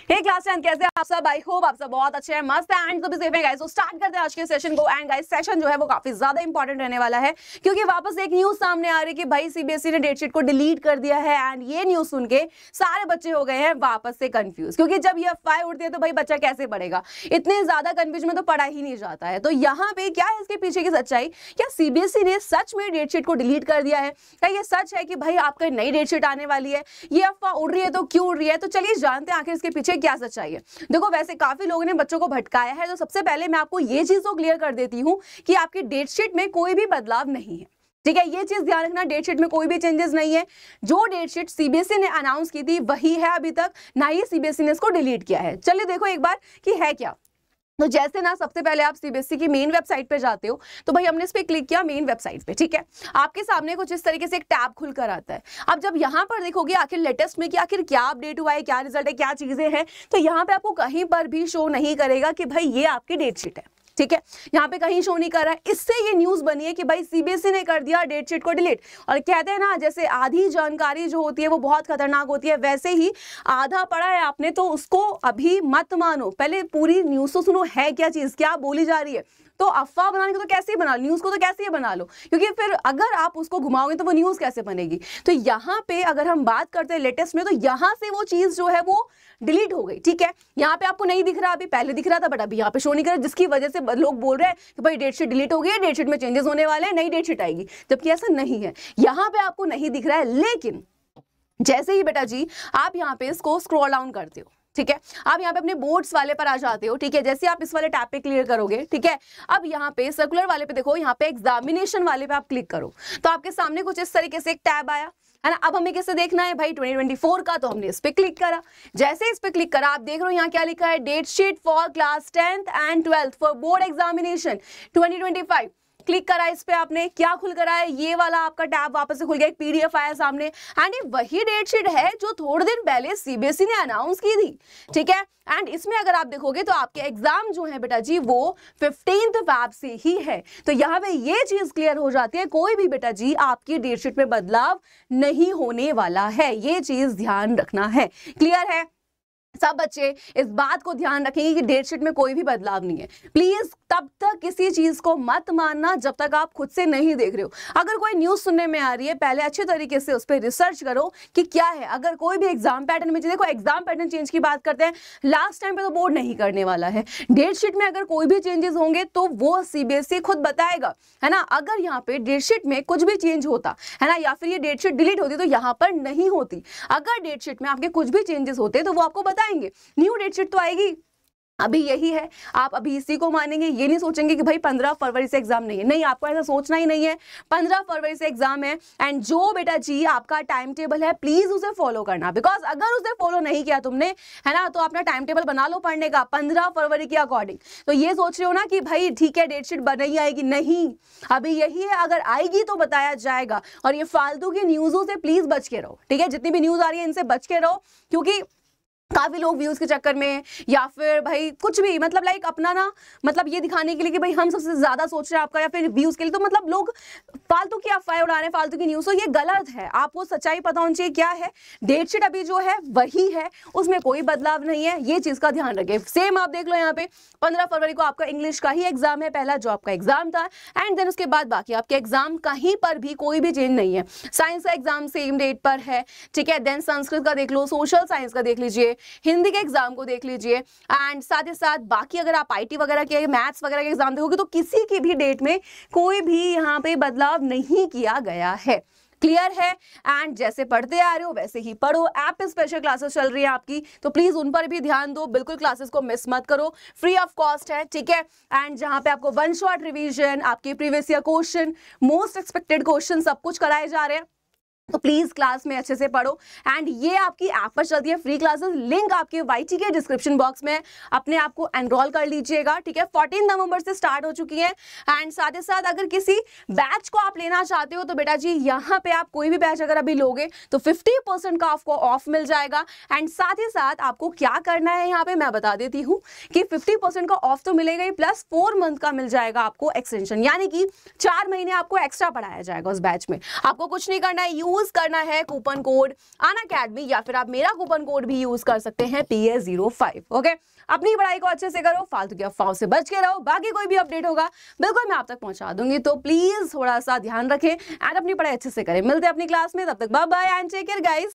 हे class 10 कैसे हैं आप सब? आई होप आप सब बहुत अच्छे हैं, मस्त हैं एंड सभी सेफ हैं गाइस। तो स्टार्ट करते हैं आज के सेशन को। एंड गाइस सेशन जो है वो काफी ज्यादा इंपॉर्टेंट रहने वाला है क्योंकि वापस एक न्यूज सामने आ रही है कि भाई सीबीएसई ने डेटशीट को डिलीट कर दिया है। एंड ये न्यूज सुन के सारे बच्चे हो गए हैं वापस से कंफ्यूज, क्योंकि जब ये अफवाह उड़ती है तो भाई बच्चा कैसे पढ़ेगा, इतने ज्यादा कंफ्यूज में तो पढ़ा ही नहीं जाता है। तो यहाँ पे क्या है इसके पीछे की सच्चाई? क्या सीबीएसई ने सच में डेटशीट को डिलीट कर दिया है? क्या ये सच है कि भाई आपका नई डेटशीट आने वाली है? ये अफवाह उड़ रही है तो क्यों उड़ रही है? तो चलिए जानते हैं आखिर इसके पीछे क्या सच्चाई है। देखो वैसे काफी लोगों ने बच्चों को भटकाया है, तो सबसे पहले मैं आपको ये चीज तो क्लियर कर देती हूँ कि आपकी डेटशीट में कोई भी बदलाव नहीं है। ठीक है, ये चीज ध्यान रखना, डेटशीट में कोई भी चेंजेस नहीं है। जो डेटशीट सीबीएसई ने अनाउंस की थी वही है अभी तक, ना ही सीबीएसई ने इसको डिलीट किया है। चलिए देखो एक बार कि है क्या। तो जैसे ना सबसे पहले आप सीबीएसई की मेन वेबसाइट पे जाते हो, तो भाई हमने इस पे क्लिक किया मेन वेबसाइट पे। ठीक है, आपके सामने कुछ इस तरीके से एक टैब खुलकर आता है। अब जब यहाँ पर देखोगे आखिर लेटेस्ट में कि आखिर क्या अपडेट हुआ है, क्या रिजल्ट है, क्या चीजें हैं, तो यहाँ पे आपको कहीं पर भी शो नहीं करेगा कि भाई ये आपकी डेटशीट है। ठीक है, यहाँ पे कहीं शो नहीं कर रहा है। इससे ये न्यूज बनी है कि भाई सीबीएसई ने कर दिया डेटशीट को डिलीट। और कहते हैं ना, जैसे आधी जानकारी जो होती है वो बहुत खतरनाक होती है, वैसे ही आधा पढ़ा है आपने तो उसको अभी मत मानो, पहले पूरी न्यूज तो सुनो, है क्या चीज, क्या बोली जा रही है। तो अफवाह बनाने को तो कैसे ही बना लो, न्यूज को तो कैसे ही बना लो, क्योंकि फिर अगर आप उसको घुमाओगे तो वो न्यूज कैसे बनेगी। तो यहाँ पे अगर हम बात करते हैं लेटेस्ट में, तो यहाँ से वो चीज जो है वो डिलीट हो गई। ठीक है, यहाँ पे आपको नहीं दिख रहा, अभी पहले दिख रहा था बट अभी यहाँ पे शो नहीं कर रहा, जिसकी वजह से लोग बोल रहे हैं कि भाई डेटशीट डिलीट हो गई है, डेटशीट में चेंजेस होने वाले हैं, नई डेटशीट आएगी, जबकि ऐसा नहीं है। यहाँ पे आपको नहीं दिख रहा है, लेकिन जैसे ही बेटा जी आप यहाँ पे इसको स्क्रॉल डाउन करते हो, ठीक है, आप यहाँ पे अपने बोर्ड्स वाले पर आ जाते हो। ठीक है, जैसे आप इस वाले टैब पे क्लियर करोगे, ठीक है, अब यहाँ पे सर्कुलर वाले पे देखो, यहाँ पे एग्जामिनेशन वाले पे आप क्लिक करो तो आपके सामने कुछ इस तरीके से एक टैब आया है ना। अब हमें कैसे देखना है भाई 2024 का, तो हमने इस पे क्लिक करा। जैसे इस पे क्लिक करा आप देख रहे हो यहाँ क्या लिखा है, date sheet for class 10th and 12th for board examination 2025। Click करा इस पे आपने, क्या खुल कर है, ये वाला आपका टैब वापस से खुल गया, एक पीडीएफ आया सामने। एंड ये वही डेटशीट है जो थोड़े दिन पहले सीबीएसई ने अनाउंस की थी। ठीक है, एंड इसमें अगर आप देखोगे तो आपके एग्जाम जो है बेटा जी वो 15th फेब से ही है। तो यहाँ पे ये चीज क्लियर हो जाती है, कोई भी बेटा जी आपकी डेटशीट में बदलाव नहीं होने वाला है, ये चीज ध्यान रखना है। क्लियर है? सब बच्चे इस बात को ध्यान रखेंगे कि डेटशीट में कोई भी बदलाव नहीं है। प्लीज तब तक किसी चीज को मत मानना जब तक आप खुद से नहीं देख रहे हो। अगर कोई न्यूज सुनने में आ रही है, पहले अच्छे तरीके से उस पर रिसर्च करो कि क्या है। अगर कोई भी एग्जाम पैटर्न में, देखो एग्जाम पैटर्न चेंज की बात करते हैं, लास्ट टाइम पे तो बोर्ड नहीं करने वाला है। डेटशीट में अगर कोई भी चेंजेस होंगे तो वो सीबीएसई खुद बताएगा, है ना। अगर यहाँ पे डेटशीट में कुछ भी चेंज होता है ना, या फिर ये डेटशीट डिलीट होती तो यहाँ पर नहीं होती। अगर डेटशीट में आपके कुछ भी चेंजेस होते तो वो आपको बताएंगे, न्यू डेटशीट तो आएगी। अभी यही है, आप अभी इसी को मानेंगे, ये नहीं सोचेंगे कि भाई 15 फरवरी से एग्जाम नहीं है। नहीं, आपको ऐसा सोचना ही नहीं है। 15 फरवरी से एग्जाम है एंड जो बेटा जी आपका टाइम टेबल है प्लीज उसे फॉलो करना, बिकॉज अगर उसे फॉलो नहीं किया तुमने, है ना, तो अपना टाइम टेबल बना लो पढ़ने का 15 फरवरी के अकॉर्डिंग। तो ये सोच रहे हो ना कि भाई ठीक है डेटशीट नहीं आएगी, नहीं, अभी यही है, अगर आएगी तो बताया जाएगा। और ये फालतू की न्यूजों से प्लीज बच के रहो। ठीक है, जितनी भी न्यूज आ रही है इनसे बच के रहो, क्योंकि काफी लोग व्यूज के चक्कर में या फिर भाई कुछ भी मतलब लाइक अपना ना मतलब ये दिखाने के लिए कि भाई हम सबसे ज्यादा सोच रहे हैं आपका, या फिर व्यूज के लिए, तो मतलब लोग फालतू की अफवाहें उड़ा रहे हैं, फालतू की न्यूज। तो ये गलत है, आपको सच्चाई पता होनी चाहिए क्या है। डेटशीट अभी जो है वही है, उसमें कोई बदलाव नहीं है, ये चीज का ध्यान रखें। सेम आप देख लो यहाँ पे 15 फरवरी को आपका इंग्लिश का ही एग्जाम है, पहला जो आपका एग्जाम था, एंड देन उसके बाद बाकी आपके एग्जाम कहीं पर भी कोई भी चेंज नहीं है। साइंस का एग्जाम सेम डेट पर है, ठीक है, देन संस्कृत का देख लो, सोशल साइंस का देख लीजिए, हिंदी के एग्जाम को देख लीजिए, एंड साथ ही साथ बाकी अगर आप आईटी वगैरह के, मैथ्स वगैरह के एग्जाम देखोगे तो किसी की भी डेट में कोई भी यहाँ पे बदलाव नहीं किया गया है। क्लियर है? एंड जैसे पढ़ते आ रहे हो वैसे ही पढ़ो। ऐप पे स्पेशल क्लासेस चल रही है आपकी, तो प्लीज उन पर भी ध्यान दो, बिल्कुल क्लासेस को मिस मत करो, फ्री ऑफ कॉस्ट है। ठीक है, एंड जहां पे आपको वन शॉट रिवीजन, आपके previous year question, most expected question सब कुछ कराए जा रहे हैं। तो प्लीज क्लास में अच्छे से पढ़ो। एंड ये आपकी ऐप पर चलती है फ्री क्लासेस, लिंक आपके वाईटी के डिस्क्रिप्शन बॉक्स में, अपने आप को एनरोल कर लीजिएगा। ठीक है, 14 नवंबर से स्टार्ट हो चुकी है। एंड साथ ही साथ अगर किसी बैच को आप लेना चाहते हो तो बेटा जी यहाँ पे आप कोई भी बैच अगर अभी लोगे तो 50% का आपको ऑफ मिल जाएगा। एंड साथ ही साथ आपको क्या करना है यहाँ पे मैं बता देती हूँ कि 50% का ऑफ तो मिलेगा ही, प्लस 4 मंथ का मिल जाएगा आपको एक्सटेंशन, यानी कि 4 महीने आपको एक्स्ट्रा पढ़ाया जाएगा उस बैच में। आपको कुछ नहीं करना है, यूज यूज करना है कूपन कोड अनअकैडमी, या फिर आप मेरा कूपन कोड भी यूज कर सकते हैं PS05। ओके, अपनी पढ़ाई को अच्छे से करो, फालतू की अफवाहों से बच के रहो, बाकी कोई भी अपडेट होगा बिल्कुल मैं आप तक पहुंचा दूंगी, तो प्लीज थोड़ा सा ध्यान रखें एंड अपनी पढ़ाई अच्छे से करें। मिलते हैं अपनी क्लास में, तब तक bye bye and take care guys.